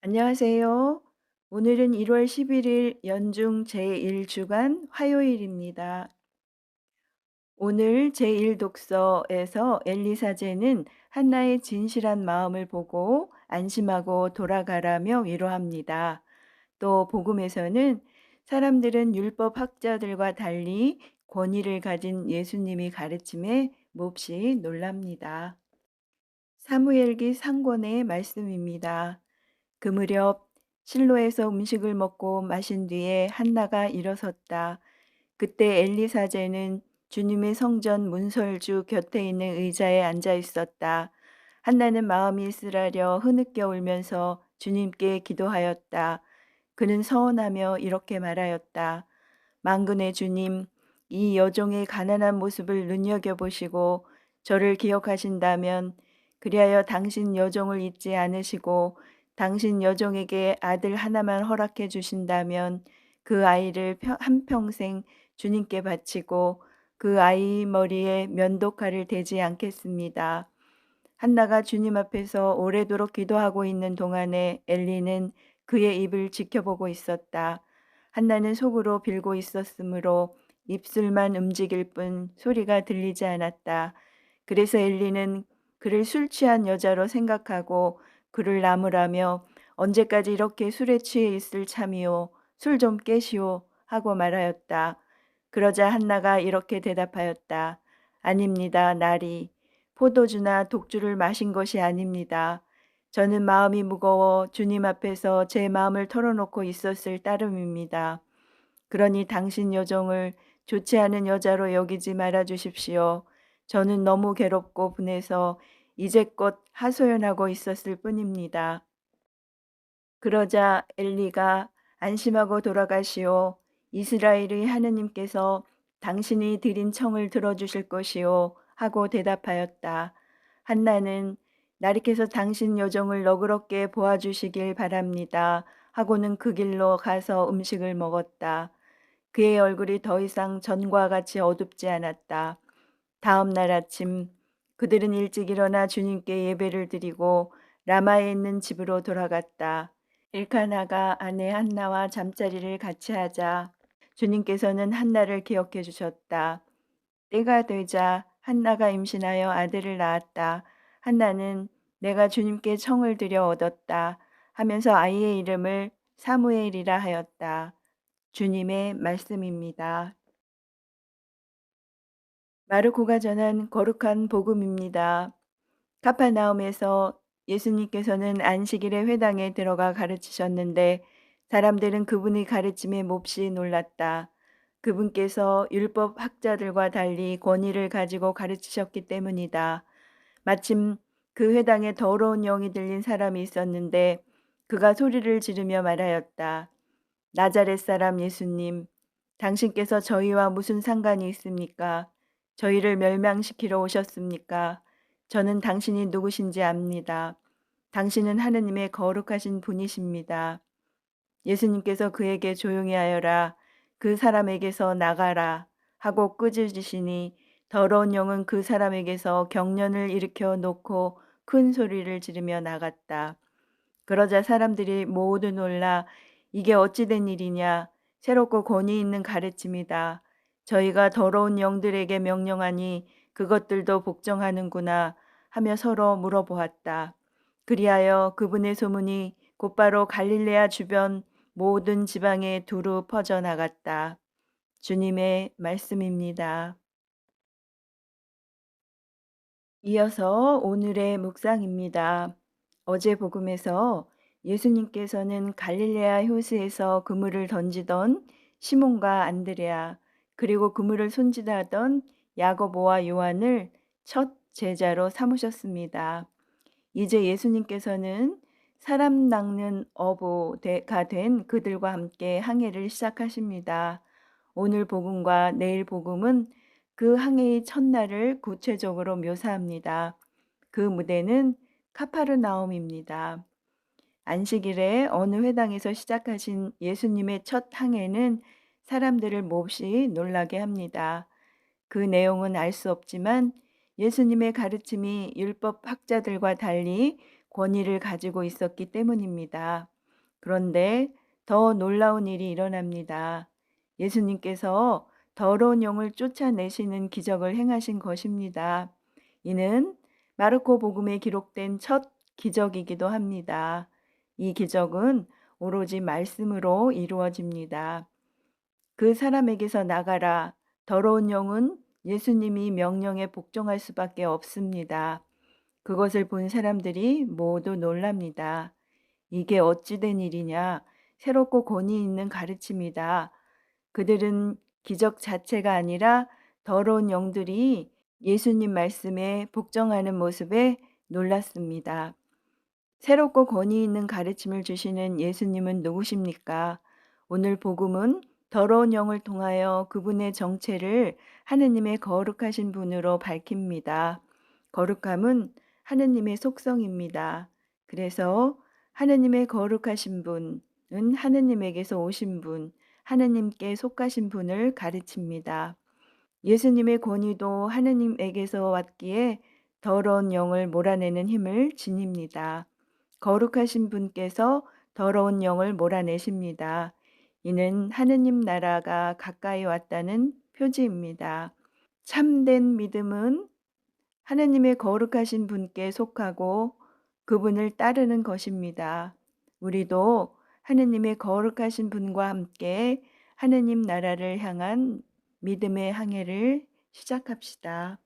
안녕하세요. 오늘은 1월 11일 연중 제1주간 화요일입니다. 오늘 제1독서에서 엘리사제는 한나의 진실한 마음을 보고 안심하고 돌아가라며 위로합니다. 또 복음에서는 사람들은 율법 학자들과 달리 권위를 가진 예수님이 가르침에 몹시 놀랍니다. 사무엘기 상권의 말씀입니다. 그 무렵 실로에서 음식을 먹고 마신 뒤에 한나가 일어섰다. 그때 엘리사제는 주님의 성전 문설주 곁에 있는 의자에 앉아 있었다. 한나는 마음이 쓰라려 흐느껴 울면서 주님께 기도하였다. 그는 서원하며 이렇게 말하였다. 만군의 주님, 이 여종의 가난한 모습을 눈여겨보시고 저를 기억하신다면 그리하여 당신 여종을 잊지 않으시고 당신 여종에게 아들 하나만 허락해 주신다면 그 아이를 한평생 주님께 바치고 그 아이 머리에 면도칼을 대지 않겠습니다. 한나가 주님 앞에서 오래도록 기도하고 있는 동안에 엘리는 그의 입을 지켜보고 있었다. 한나는 속으로 빌고 있었으므로 입술만 움직일 뿐 소리가 들리지 않았다. 그래서 엘리는 그를 술 취한 여자로 생각하고 그를 나무라며 언제까지 이렇게 술에 취해 있을 참이요. 술 좀 깨시오 하고 말하였다. 그러자 한나가 이렇게 대답하였다. 아닙니다, 나리. 포도주나 독주를 마신 것이 아닙니다. 저는 마음이 무거워 주님 앞에서 제 마음을 털어놓고 있었을 따름입니다. 그러니 당신 여종을 좋지 않은 여자로 여기지 말아 주십시오. 저는 너무 괴롭고 분해서 이제껏 하소연하고 있었을 뿐입니다. 그러자 엘리가 안심하고 돌아가시오. 이스라엘의 하느님께서 당신이 드린 청을 들어주실 것이요. 하고 대답하였다. 한나는 나리께서 당신 여종을 너그럽게 보아주시길 바랍니다. 하고는 그 길로 가서 음식을 먹었다. 그의 얼굴이 더 이상 전과 같이 어둡지 않았다. 다음 날 아침 그들은 일찍 일어나 주님께 예배를 드리고 라마에 있는 집으로 돌아갔다. 일카나가 아내 한나와 잠자리를 같이 하자 주님께서는 한나를 기억해 주셨다. 때가 되자 한나가 임신하여 아들을 낳았다. 한나는 내가 주님께 청을 드려 얻었다 하면서 아이의 이름을 사무엘이라 하였다. 주님의 말씀입니다. 마르코가 전한 거룩한 복음입니다. 카파나움에서 예수님께서는 안식일에 회당에 들어가 가르치셨는데 사람들은 그분의 가르침에 몹시 놀랐다. 그분께서 율법 학자들과 달리 권위를 가지고 가르치셨기 때문이다. 마침 그 회당에 더러운 영이 들린 사람이 있었는데 그가 소리를 지르며 말하였다. 나자렛 사람 예수님, 당신께서 저희와 무슨 상관이 있습니까? 저희를 멸망시키러 오셨습니까? 저는 당신이 누구신지 압니다. 당신은 하느님의 거룩하신 분이십니다. 예수님께서 그에게 조용히 하여라. 그 사람에게서 나가라. 하고 꾸짖으시니 더러운 영은 그 사람에게서 경련을 일으켜 놓고 큰 소리를 지르며 나갔다. 그러자 사람들이 모두 놀라 이게 어찌 된 일이냐. 새롭고 권위 있는 가르침이다. 저희가 더러운 영들에게 명령하니 그것들도 복종하는구나 하며 서로 물어보았다. 그리하여 그분의 소문이 곧바로 갈릴레아 주변 모든 지방에 두루 퍼져나갔다. 주님의 말씀입니다. 이어서 오늘의 묵상입니다. 어제 복음에서 예수님께서는 갈릴레아 호수에서 그물을 던지던 시몬과 안드레아 그리고 그물을 손질하던 야고보와 요한을 첫 제자로 삼으셨습니다. 이제 예수님께서는 사람 낚는 어부가 된 그들과 함께 항해를 시작하십니다. 오늘 복음과 내일 복음은 그 항해의 첫날을 구체적으로 묘사합니다. 그 무대는 카파르나움입니다. 안식일에 어느 회당에서 시작하신 예수님의 첫 항해는 사람들을 몹시 놀라게 합니다. 그 내용은 알 수 없지만 예수님의 가르침이 율법 학자들과 달리 권위를 가지고 있었기 때문입니다. 그런데 더 놀라운 일이 일어납니다. 예수님께서 더러운 영을 쫓아내시는 기적을 행하신 것입니다. 이는 마르코 복음에 기록된 첫 기적이기도 합니다. 이 기적은 오로지 말씀으로 이루어집니다. 그 사람에게서 나가라. 더러운 영은 예수님이 명령에 복종할 수밖에 없습니다. 그것을 본 사람들이 모두 놀랍니다. 이게 어찌 된 일이냐? 새롭고 권위 있는 가르침이다. 그들은 기적 자체가 아니라 더러운 영들이 예수님 말씀에 복종하는 모습에 놀랐습니다. 새롭고 권위 있는 가르침을 주시는 예수님은 누구십니까? 오늘 복음은 더러운 영을 통하여 그분의 정체를 하느님의 거룩하신 분으로 밝힙니다. 거룩함은 하느님의 속성입니다. 그래서 하느님의 거룩하신 분은 하느님에게서 오신 분, 하느님께 속하신 분을 가르칩니다. 예수님의 권위도 하느님에게서 왔기에 더러운 영을 몰아내는 힘을 지닙니다. 거룩하신 분께서 더러운 영을 몰아내십니다. 이는 하느님 나라가 가까이 왔다는 표지입니다. 참된 믿음은 하느님의 거룩하신 분께 속하고 그분을 따르는 것입니다. 우리도 하느님의 거룩하신 분과 함께 하느님 나라를 향한 믿음의 항해를 시작합시다.